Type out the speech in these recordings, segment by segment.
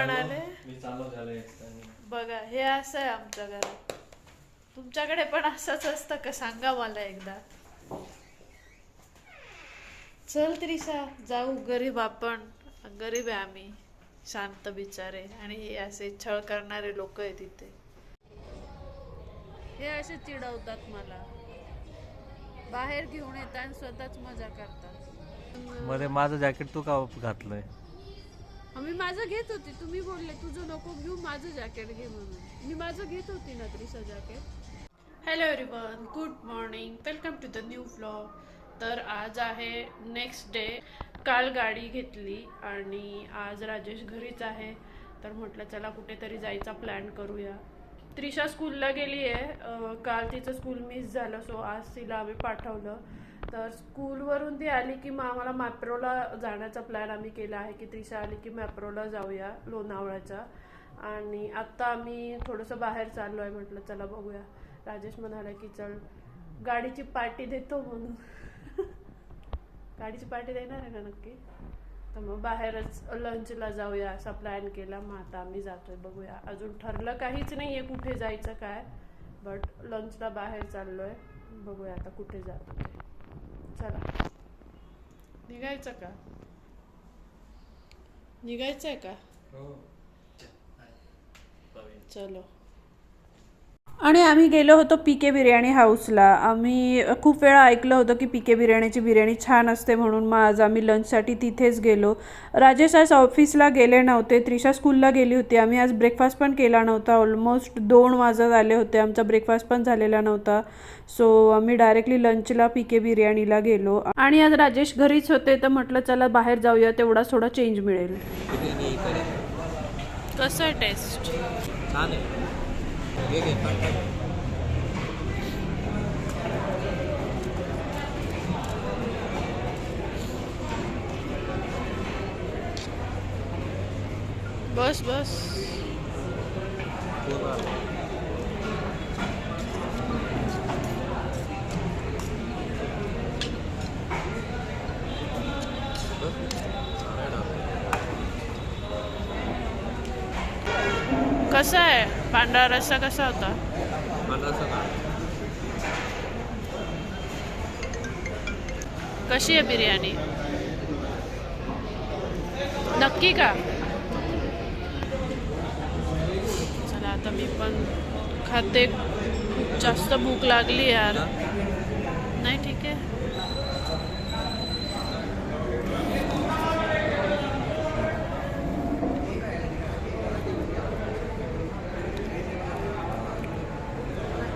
म्हणाले मी चालू झाले बघा हे असं आहे आमच्या घरात. तुमच्याकडे पण असंच असतं का सांगा मला एकदा. चल त्रिशा जाऊ. गरीब आपण, गरीब आहे आम्ही, शांत बिचारे, आणि हे असे छळ करणारे लोक आहेत इथे. हे असे चिडवतात मला, बाहेर घेऊन येतात आणि स्वतःच मजा करतात. मध्ये माझं जॅकेट तू का घातलंय? मी माझं घेत होती, तुम्ही बोलले तुझं नको घेऊ, माझं जॅकेट घे म्हणून. मी माझं घेत होती ना Trisha jacket. Hello everyone, good morning, welcome to the new vlog. तर आज आहे नेक्स्ट डे. काल गाडी घेतली आणि आज राजेश घरीच आहे, तर म्हटलं चला कुठेतरी जायचा प्लॅन करूया. त्रिशा स्कूलला गेली आहे. काल तिचं स्कूल मिस झालं, सो आज तिला आम्ही पाठवलं. तर स्कूलवरून ती आली की मग आम्हाला मॅप्रोला जाण्याचा प्लॅन आम्ही केला आहे की त्रिशा आली की मॅप्रोला जाऊया लोणावळ्याच्या. आणि आत्ता आम्ही थोडंसं बाहेर चाललो आहे. म्हटलं चला बघूया. राजेश म्हणाला की चल गाडीची पार्टी देतो म्हणून. गाडीची पार्टी देणार आहे ना नक्की? तर मग बाहेरच लंचला जाऊया असा प्लॅन केला. मग आता आम्ही जातोय, बघूया. अजून ठरलं काहीच नाही आहे कुठे जायचं काय, बट लंचला बाहेर चाललोय. बघूया आता कुठे जातो ते. चला निघायचं का? निघायचंय का? चलो. आणि आम्ही गेलो होतो PK बिर्याणी हाऊसला. आम्ही खूप वेळा ऐकलं होतं की PK बिर्याणीची बिर्याणी छान असते, म्हणून मग आज आम्ही लंचसाठी तिथेच गेलो. राजेश आज ऑफिसला गेले नव्हते, त्रिशा स्कूलला गेली होती. आम्ही आज ब्रेकफास्ट पण केला नव्हता. ऑलमोस्ट 2 वाजत आले होते, आमचा ब्रेकफास्ट पण झालेला नव्हता. सो आम्ही डायरेक्टली लंचला PK बिर्याणीला गेलो. आणि आज राजेश घरीच होते, तर म्हटलं चला बाहेर जाऊया, तेवढा थोडा चेंज मिळेल. कसं आहे टेस्ट? छान आहे. बस बस. कसा आहे पांढरा रस्सा? कसा होता? कशी आहे बिर्याणी? नक्की का? चला आता मी पण खाते, खूप जास्त भूक लागली यार. नाही ठीक आहे.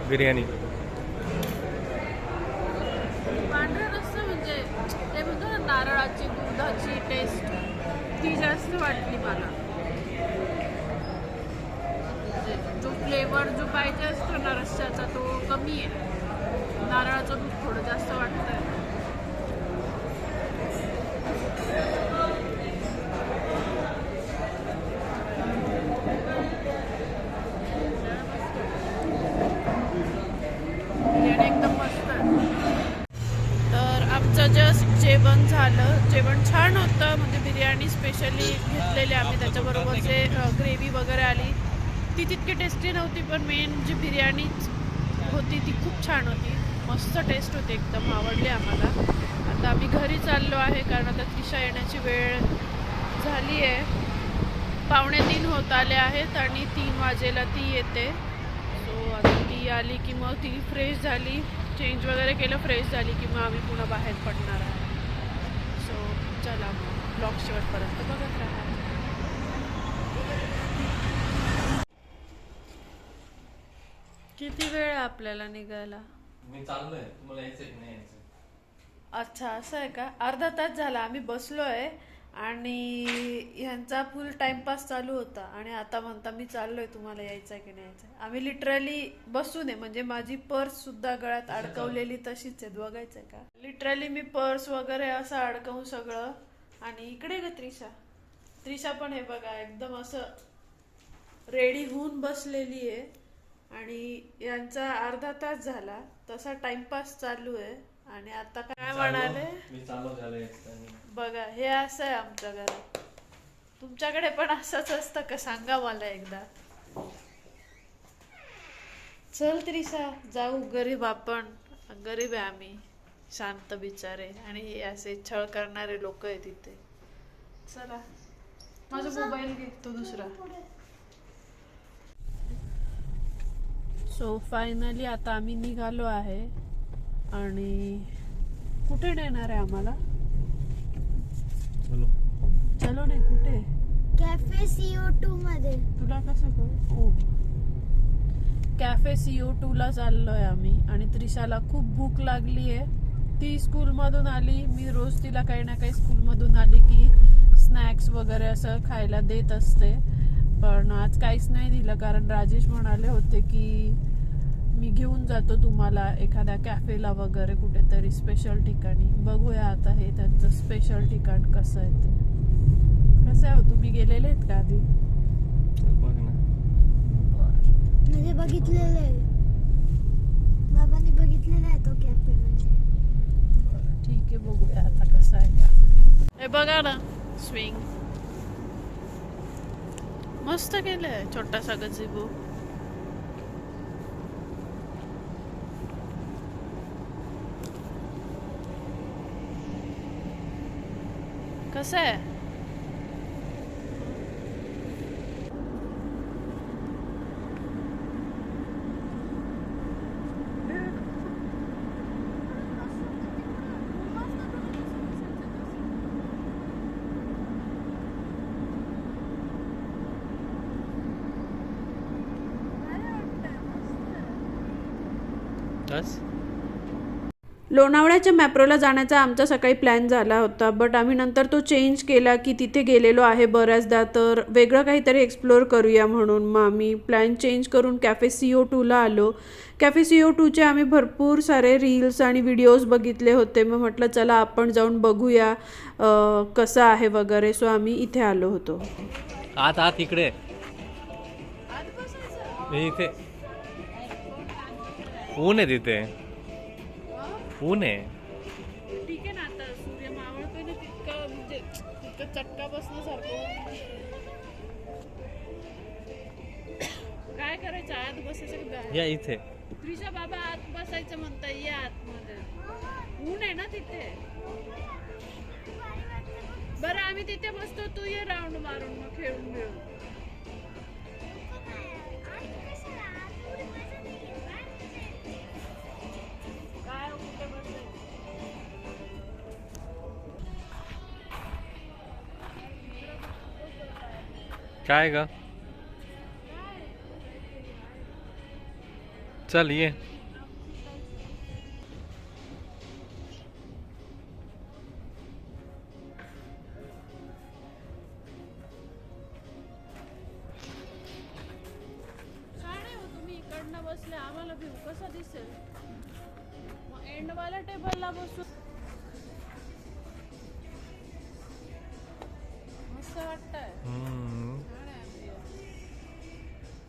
बिर्याणी पांढरा रस्सा म्हणजे ते म्हणतो ना नारळाची दुधाची टेस्ट, ती जास्त वाटली मला. जो फ्लेवर जो पाहिजे असतो ना रस्स्याचा तो कमी आहे. नारळाचं दूध थोडं जास्त वाटतंय. बिर्याणी एकदम मस्त आहे. तर आमचं जस्ट जेवण झालं. जेवण छान होतं, म्हणजे बिर्याणी स्पेशली घेतलेली आम्ही, त्याच्याबरोबर जे ग्रेव्ही वगैरे आली ती तितकी टेस्टी नव्हती, पण मेन जी बिर्याणी होती ती खूप छान होती. मस्त टेस्ट होती, एकदम आवडली आम्हाला. आता आम्ही घरी चाललो आहे, कारण आता त्रिशा येण्याची वेळ झाली आहे. 2:45 होत आले आहेत आणि 3 वाजेला ती येते. सो आता ती आली की मग ती फ्रेश झाली, चेंज वगैरे केलं, फ्रेश झाली की मग आम्ही पुन्हा बाहेर पडणार आहे. सो चला मग ब्लॉग शेवटपर्यंत बघत राहा. किती वेळ आहे आपल्याला निघायला? मी चाललोय. तुम्हाला यायचं की नाही यायचं? अच्छा असं आहे का? अर्धा तास झाला आम्ही बसलो आहे आणि ह्यांचा फुल टाइमपास चालू होता आणि आता म्हणता मी चाललोय, तुम्हाला यायचं आहे की नाही यायचं? आम्ही लिटरली बसून आहे, म्हणजे माझी पर्स सुद्धा गळ्यात अडकवलेली तशीच आहे. बघायचंय का? लिटरली मी पर्स वगैरे असं अडकवून सगळं. आणि इकडे ग त्रिशा, त्रिशा पण हे बघा एकदम असं रेडी होऊन बसलेली आहे. आणि यांचा अर्धा तास झाला तसा टाइमपास चालू आहे. आणि आता काय म्हणाले मी चालू झाले. बघा हे असं आहे आमच्या घरात. तुमच्याकडे पण असंच असतं का सांगा मला एकदा. चल त्रिसा जाऊ, गरीब आपण, गरीब आहे आम्ही, शांत बिचारे, आणि हे असे छळ करणारे लोक आहे तिथे. चला माझा मोबाईल घे तो दुसरा. सो फायनली आता आम्ही निघालो आहे. आणि कुठे नेणार आहे आम्हाला? चलो चलो नाही, कुठे? कॅफे CO2 मध्ये. तुला कसं कळू? कॅफे CO2 ला चाललोय आम्ही. आणि त्रिशाला खूप भूक लागली आहे. ती स्कूलमधून आली, मी रोज तिला काही ना काही स्कूलमधून आली की स्नॅक्स वगैरे असं खायला देत असते. पण आज काहीच नाही दिलं, कारण राजेश म्हणाले होते की मी घेऊन जातो तुम्हाला एखाद्या कॅफेला वगैरे कुठेतरी स्पेशल ठिकाणी. बघूया आता हे त्यांचं स्पेशल ठिकाण कसं आहे ते. कसं आहे हो, तुम्ही गेलेले आहेत का आधी? बघ ना. म्हणजे बघितलेलं आहे, बाबांनी बघितलेला आहे तो कॅफे. म्हणजे ठीक आहे, बघूया आता कसं आहे का. हे बघा ना, स्विंग मस्त केलंय, छोटासा गझिबो. कसं आहे? बस लोणावळ्याच्या मॅप्रोला जाण्याचा आमचा सकाळी प्लॅन झाला होता, बट आम्ही नंतर तो चेंज केला की तिथे गेलेलो आहे बऱ्याचदा, तर वेगळं काहीतरी एक्सप्लोअर करूया म्हणून मग आम्ही प्लॅन चेंज करून कॅफे CO2 ला आलो. कॅफे CO2चे आम्ही भरपूर सारे रील्स आणि व्हिडिओज बघितले होते. मग म्हटलं चला आपण जाऊन बघूया कसं आहे वगैरे. सो आम्ही इथे आलो होतो. आत इकडे इथे ऊन आहे, तिथे ऊन आहे. ठीक आहे ना, आता सूर्य मावळतोय ना, तितकं म्हणजे तितकं चटका बसण्यासारखं. काय करायचं, आत बसायचं की बाहेर? या इथे. त्रिशा बाबा आत बसायचं म्हणता, ये आतमध्ये ऊन आहे ना तिथे. बरं आम्ही तिथे बसतो, तू ये राऊंड मारून, मग खेळून मिळून. काय कुठे बसायचं? काय ग? चल ये. तुम्ही इकडनं बसले, आम्हाला व्ह्यू कसा दिसेल? मग एंडवाल्या टेबलला बसू. मस्त वाटतंय.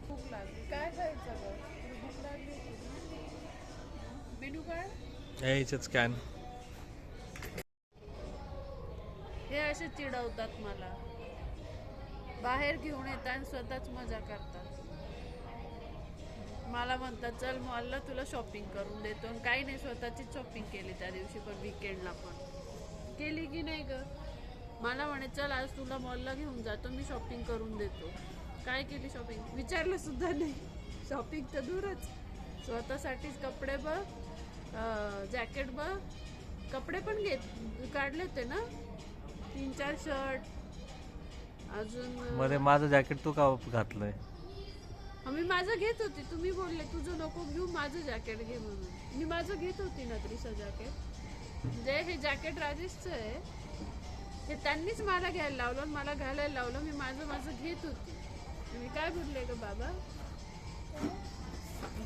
भूक लागली, काय खायचं ग? तुला भूक लागली होती ना? मेनू काय? यायचं स्कॅन. हे असे चिडवतात मला, बाहेर घेऊन येतात आणि स्वतःच मजा करतात. मला म्हणतात चल मॉलला तुला शॉपिंग करून देतो, आणि काही नाही, स्वतःचीच शॉपिंग केली त्या दिवशी पण, विकेंडला पण केली की नाही ग. मला म्हणे चल आज तुला मॉलला घेऊन जातो, मी शॉपिंग करून देतो. काय केली शॉपिंग? विचारलं सुद्धा नाही. शॉपिंग तर दूरच, स्वतःसाठीच कपडे बघ, जॅकेट बघ, कपडे पण काढले होते ना, 3-4 शर्ट. अजून मध्ये माझं जॅकेट तू का घातलंय? मी माझं घेत होती, तुम्ही बोलले तुझं नको घेऊ, माझं जॅकेट घे म्हणून. मी माझं घेत होती ना त्रिशा जॅकेट. म्हणजे हे जॅकेट राजेशचं आहे, हे त्यांनीच मला घ्यायला लावलं, मला घालायला लावलं. मी माझं घेत होती. मी काय बोलले ग बाबा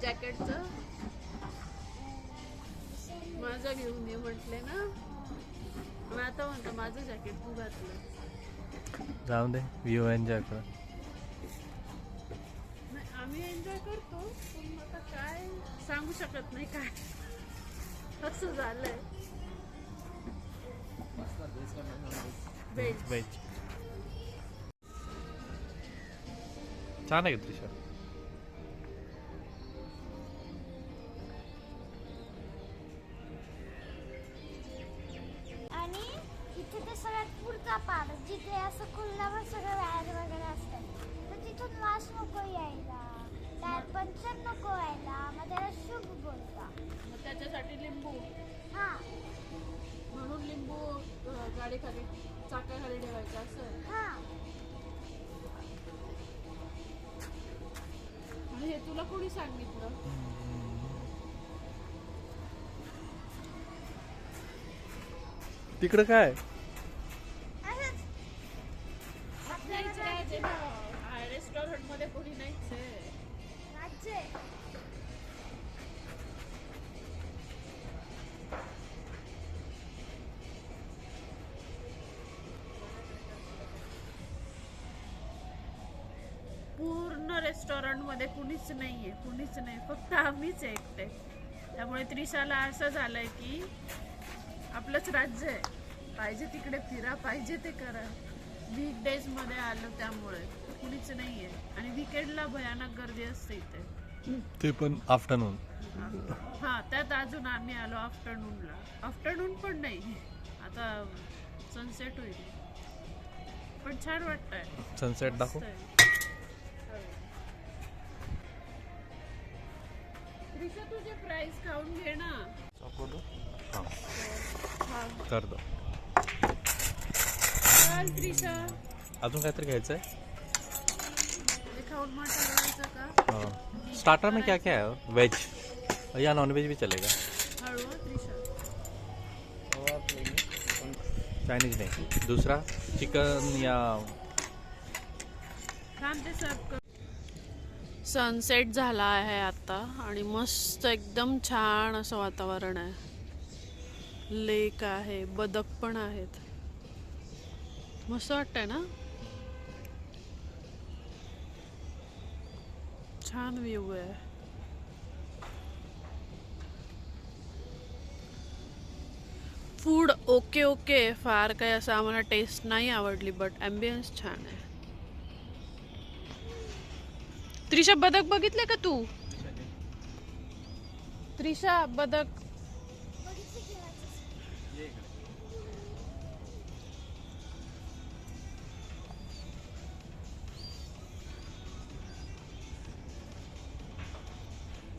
जॅकेटचं? माझं घेऊन ये म्हटले ना, मग आता म्हणतो माझं जॅकेट तू घातलं. जाऊ दे, व्ह्यू एन्जॉय कर. आम्ही एन्जॉय करतो, पण आता काय सांगू शकत नाही काय असं झालंय. वेज. छान आहे का त्रिशा? आणि इथे ते सगळ्यात पुढचा पार जिथे असं खुलल्यावर सगळं वायर वगैरे असतात तर तिथून वास नको यायला, टायर पंक्चर नको व्हायला, मग त्याला शुभ बोलता. मग त्याच्यासाठी लिंबू, हा म्हणून लिंबू गाडी खाली चाकाखाली ठेवायचं असं. हा आणि हे तुला कोणी सांगितलं? तिकडं काय? असंच नाहीच राहायचे ना, रेस्टॉरंट मध्ये कोणी नाहीच आहे. राज्य आहे. पूर्ण रेस्टॉरंट मध्ये कुणीच नाहीये, कुणीच नाही, फक्त आम्हीच एकटे. त्यामुळे त्रिशाला असं झालंय की आपलंच राज्य आहे, पाहिजे तिकडे फिरा, पाहिजे ते करा. वीकडेज मध्ये आलो त्यामुळे कुणीच नाहीये आणि वीकेंडला भयानक गर्दी असते इथे. ते पण आफ्टरनून. हा त्यात अजून आम्ही आलो आफ्टरनूनला. आफ्टरनून पण नाही, आता सनसेट होईल, पण छान वाटतंय. सनसेट दाखव. त्रिशा तुझे प्राइस खाऊन घे ना. हां कर दो. चल त्रिशा, अजून काहीतरी घ्यायचं आहे? हे खाऊन मग ठरवायचं का? हाँ स्टार्टर में क्या क्या है? वेज या नॉन वेज भी चलेगा? हळू हं, त्रिशा. चाइनीज नहीं, दूसरा चिकन या छान ते सर्व कर. सनसेट झाला आहे आता आणि मस्त एकदम छान असं वातावरण आहे. लेक आहे, बदक पण आहेत, मस्त वाटतंय ना. छान व्ह्यू आहे. फूड ओके ओके, फार काही असं आम्हाला टेस्ट नाही आवडली, बट ॲम्बियन्स छान आहे. त्रिशा बदक बघितले का तू? त्रिशा बदक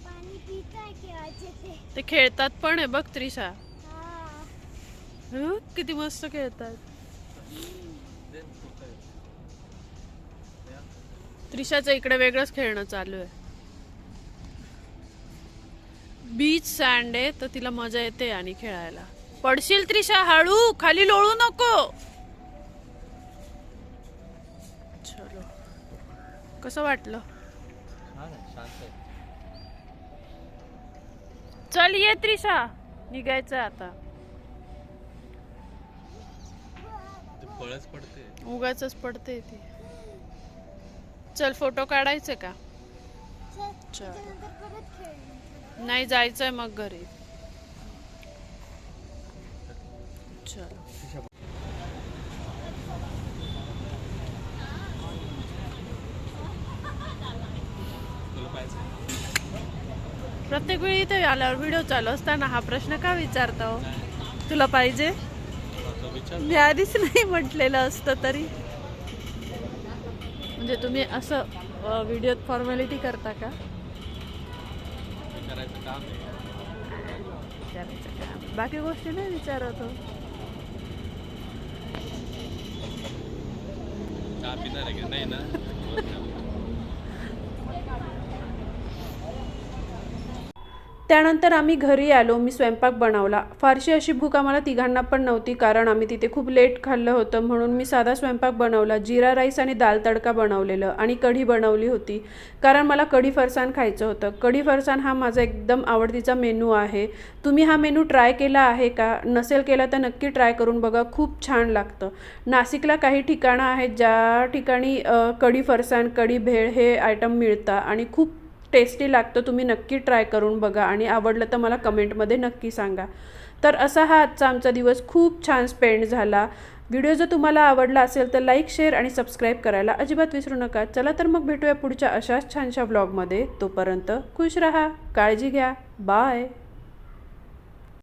पाणी पिताय केव्हाचे ते खेळतात पण आहे बघ त्रिशा. हा किती मस्त खेळतात. त्रिशाचं इकडे वेगळंच खेळणं चालू आहे. बीच सँड आहे तर तिला मजा येते आणि खेळायला. पडशील त्रिशा, हळू, खाली लोळू नको. चलो, कसं वाटलं? चल ये त्रिशा, निघायचं आता. पळच पडते, उगाच पडते ती. चल फोटो काढायचे का? चल, त्याच्यानंतर परत खेळू. नाही जायचंय मग घरी. चल. प्रत्येक वेळी इथे आल्यावर व्हिडिओ चालू असताना हा प्रश्न का विचारतो? तुला पाहिजे? मी आधीच नाही म्हटलेलं असतं तरी. म्हणजे तुम्ही असं व्हिडिओत फॉर्मॅलिटी करता का? विचारायचं काम आहे. विचारायचं का? बाकी गोष्टी नाही विचारत हो. चहा पिणार आहे का? नाही ना. त्यानंतर आम्ही घरी आलो. मी स्वयंपाक बनवला. फारशी अशी भूक आम्हाला तिघांना पण नव्हती, कारण आम्ही तिथे खूप लेट खाल्लं होतं. म्हणून मी साधा स्वयंपाक बनवला. जिरा राईस आणि दाल तडका बनवलेलं आणि कढी बनवली होती, कारण मला कढी फरसाण खायचं होतं. कढी फरसाण हा माझा एकदम आवडतीचा मेनू आहे. तुम्ही हा मेनू ट्राय केला आहे का? नसेल केला तर नक्की ट्राय करून बघा, खूप छान लागतं. नाशिकला काही ठिकाणं आहेत ज्या ठिकाणी कढी फरसाण, कढी भेळ हे आयटम मिळतात आणि खूप टेस्टी लागतं. तुम्ही नक्की ट्राय करून बघा आणि आवडलं तर मला कमेंटमध्ये नक्की सांगा. तर असा हा आजचा आमचा दिवस खूप छान स्पेंड झाला. व्हिडिओ जर तुम्हाला आवडला असेल तर लाईक, शेअर आणि सबस्क्राईब करायला अजिबात विसरू नका. चला तर मग भेटूया पुढच्या अशाच छानशा ब्लॉगमध्ये. तोपर्यंत खुश राहा, काळजी घ्या, बाय.